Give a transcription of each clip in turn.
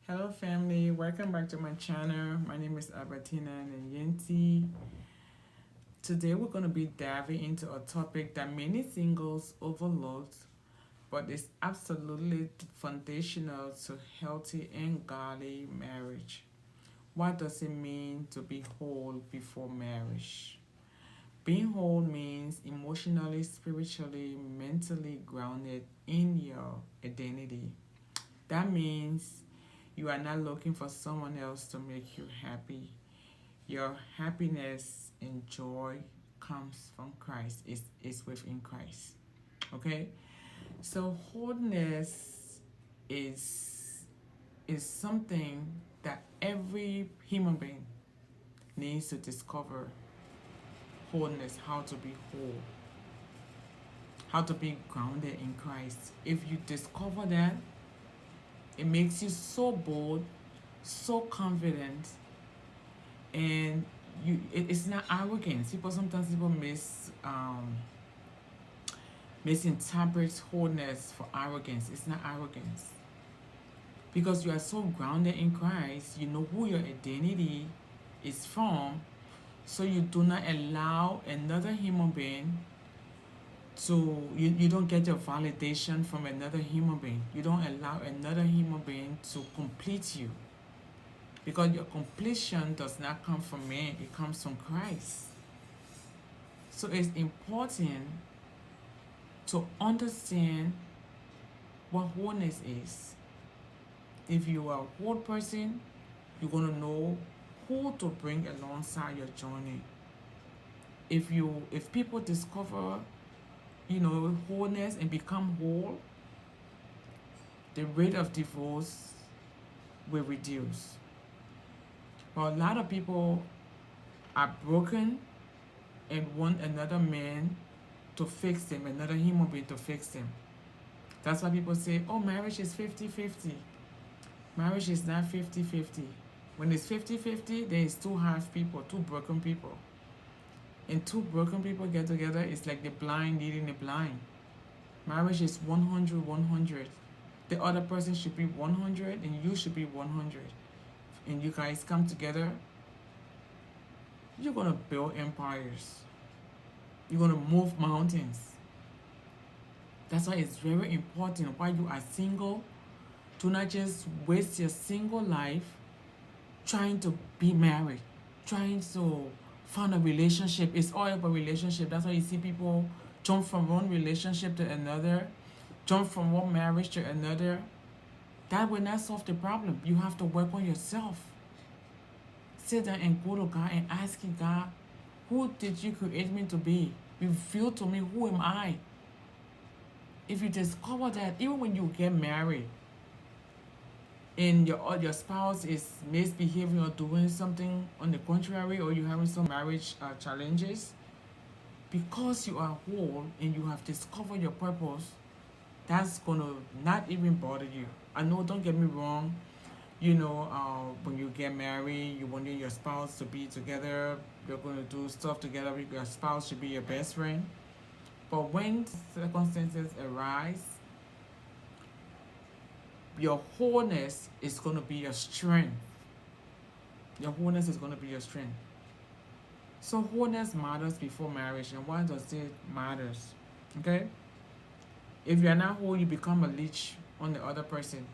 Hello family, welcome back to my channel. My name is Albertina and Nyantee. Today we're going to be diving into a topic that many singles overlook, but is absolutely foundational to healthy and godly marriage. What does it mean to be whole before marriage? Being whole means emotionally, spiritually, mentally grounded in your identity. That means you are not looking for someone else to make you happy. Your happiness and joy comes from Christ, is within Christ. Okay? So wholeness is is something that every human being needs to discover. Wholeness, how to be whole, how to be grounded in Christ. If you discover that, it makes you so bold, so confident, and it's not arrogance. People misinterpret wholeness for arrogance. It's not arrogance because you are so grounded in Christ. You know who your identity is from, so you do not allow another human being to you don't get your validation from another human being. You don't allow another human being to complete you, because your completion does not come from man, it comes from Christ. So it's important to understand what wholeness is. If you are a whole person, you're going to know who to bring alongside your journey. If people discover wholeness and become whole, the rate of divorce will reduce. But a lot of people are broken and want another man to fix them, another human being to fix them. That's why people say, oh, marriage is 50-50. Marriage is not 50-50. When it's 50-50, then it's two half people, two broken people. And two broken people get together, it's like the blind leading the blind. Marriage is 100-100. The other person should be 100 and you should be 100. And you guys come together, you're going to build empires. You're going to move mountains. That's why it's very important while you are single, to not just waste your single life trying to be married, trying to find a relationship. It's all about relationship. That's why you see people jump from one relationship to another, jump from one marriage to another. That will not solve the problem. You have to work on yourself. Sit down and go to God and ask God, who did you create me to be? Reveal to me, who am I? If you discover that, even when you get married and your spouse is misbehaving or doing something on the contrary, or you're having some marriage challenges, because you are whole and you have discovered your purpose, that's gonna not even bother you. I know, don't get me wrong, when you get married, you want your spouse to be together, you're going to do stuff together, your spouse should be your best friend. But when circumstances arise, your wholeness is going to be your strength. Your wholeness is going to be your strength. So wholeness matters before marriage. And why does it matters? Okay? If you are not whole, you become a leech on the other person.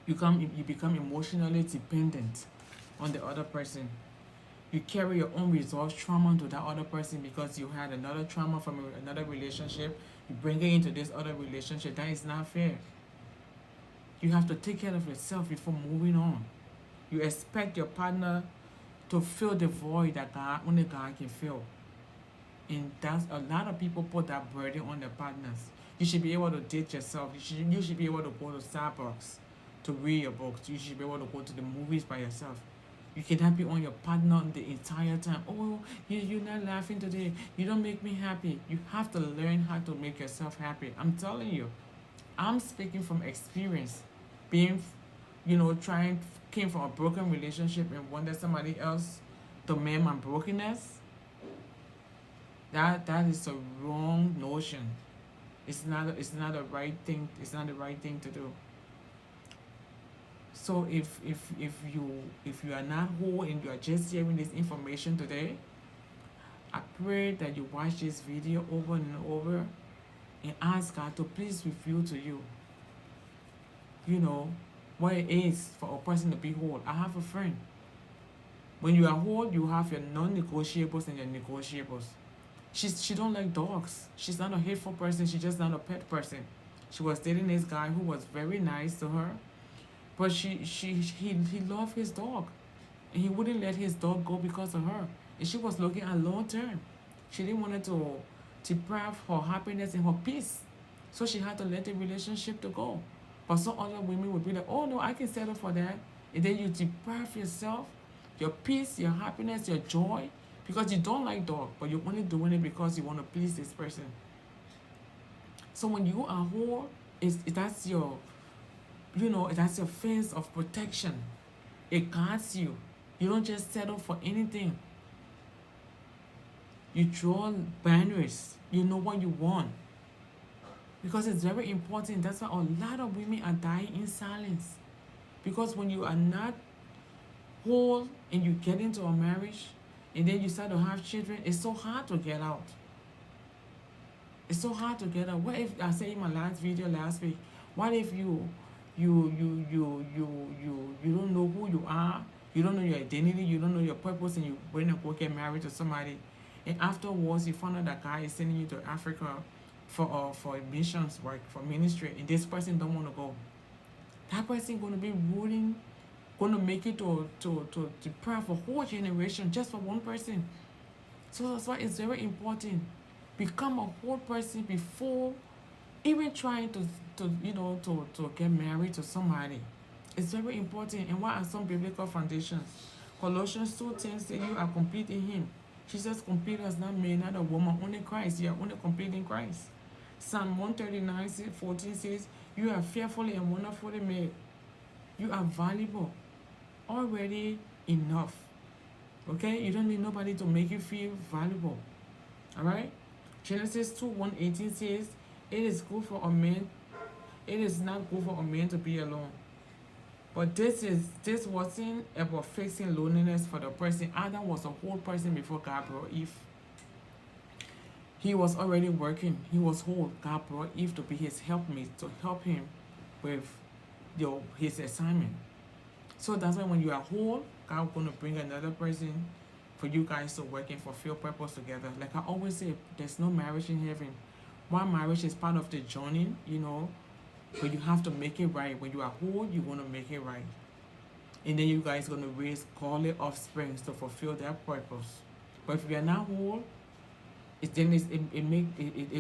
You become emotionally dependent on the other person. You carry your own resolved trauma to that other person because you had another trauma from another relationship. You bring it into this other relationship. That is not fair. You have to take care of yourself before moving on. You expect your partner to fill the void that only God can fill. And that's a lot of people put that burden on their partners. You should be able to date yourself. You should be able to go to Starbucks to read your books. You should be able to go to the movies by yourself. You cannot be on your partner the entire time. Oh, you're not laughing today. You don't make me happy. You have to learn how to make yourself happy. I'm telling you. I'm speaking from experience. Being, came from a broken relationship and wanted somebody else to mend my brokenness. That is a wrong notion. It's not the right thing. It's not the right thing to do. So if you are not whole and you are just hearing this information today, I pray that you watch this video over and over and ask God to please reveal to you, you know, what it is for a person to be whole. I have a friend. When you are whole, you have your non-negotiables and your negotiables. She don't like dogs. She's not a hateful person. She's just not a pet person. She was dating this guy who was very nice to her, but he loved his dog, and he wouldn't let his dog go because of her. And she was looking at long term. She didn't want to deprive her happiness and her peace, so she had to let the relationship to go. But some other women would be like, "Oh no, I can settle for that," and then you deprive yourself, your peace, your happiness, your joy, because you don't like dog, but you're only doing it because you want to please this person. So when you are whole, that's your, that's your fence of protection. It guards you. You don't just settle for anything. You draw boundaries. You know what you want. Because it's very important. That's why a lot of women are dying in silence. Because when you are not whole and you get into a marriage and then you start to have children, it's so hard to get out. It's so hard to get out. What if, I said in my last video last week, what if you don't know who you are, you don't know your identity, you don't know your purpose, and you want to go get married to somebody, and afterwards you find out that guy is sending you to Africa for missions work, for ministry, and this person don't want to go. That person going to be ruling, going to make it to deprive a whole generation just for one person. So that's why it's very important. Become a whole person before even trying to get married to somebody. It's very important. And what are some biblical foundations? Colossians 2:10 says you are complete in him. Jesus complete us, not man, not a woman, only Christ. You are only complete in Christ. Psalm 139:14 says you are fearfully and wonderfully made. You are valuable, already enough. Okay? You don't need nobody to make you feel valuable. Alright? Genesis 2:18 says, it is not good for a man to be alone. But this wasn't about fixing loneliness for the person. Adam was a whole person before God brought Eve. He was already working. He was whole. God brought Eve to be his helpmate, to help him with his assignment. So that's why when you are whole, God is going to bring another person for you guys to work and fulfill purpose together. Like I always say, there's no marriage in heaven. One marriage is part of the journey, but you have to make it right. When you are whole, you want to make it right. And then you guys are going to raise godly offspring to fulfill their purpose. But if you are not whole, it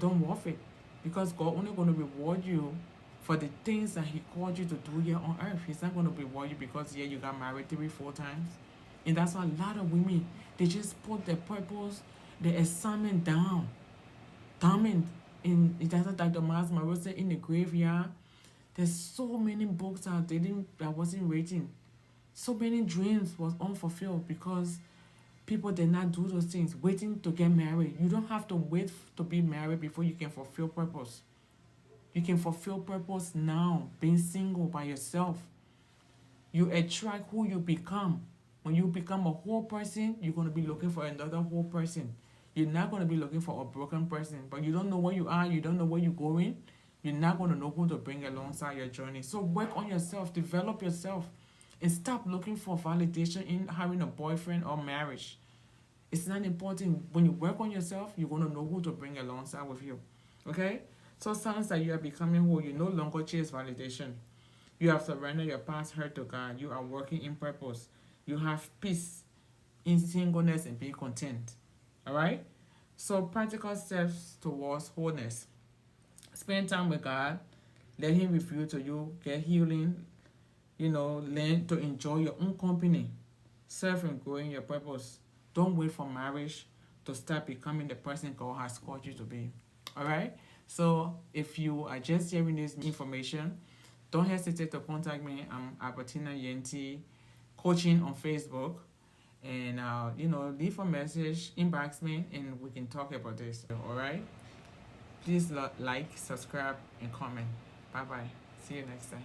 don't worth it. Because God only going to reward you for the things that he called you to do here on earth. He's not going to reward you because you got married 3-4 times. And that's why a lot of women, they just put their purpose, their assignment down. And that's what Dr. Miles Monroe said, in the graveyard. There's so many books out there that wasn't written. So many dreams was unfulfilled because people did not do those things, waiting to get married. You don't have to wait to be married before you can fulfill purpose. You can fulfill purpose now, being single by yourself. You attract who you become. When you become a whole person, you're going to be looking for another whole person. You're not going to be looking for a broken person. But you don't know where you are, you don't know where you're going. You're not going to know who to bring alongside your journey. So work on yourself, develop yourself, and stop looking for validation in having a boyfriend or marriage. It's not important. When you work on yourself, you're going to know who to bring alongside with you. Okay? So signs that you are becoming who you no longer chase validation. You have surrendered your past hurt to God. You are working in purpose. You have peace in singleness and being content. Alright? So practical steps towards wholeness. Spend time with God. Let him reveal to you. Get healing. Learn to enjoy your own company. Serve and grow in your purpose. Don't wait for marriage to start becoming the person God has called you to be. Alright? So if you are just hearing this information, don't hesitate to contact me. I'm Albertina Nyantee, coaching on Facebook. And, leave a message, inbox me, and we can talk about this. Alright? Please like, subscribe, and comment. Bye-bye. See you next time.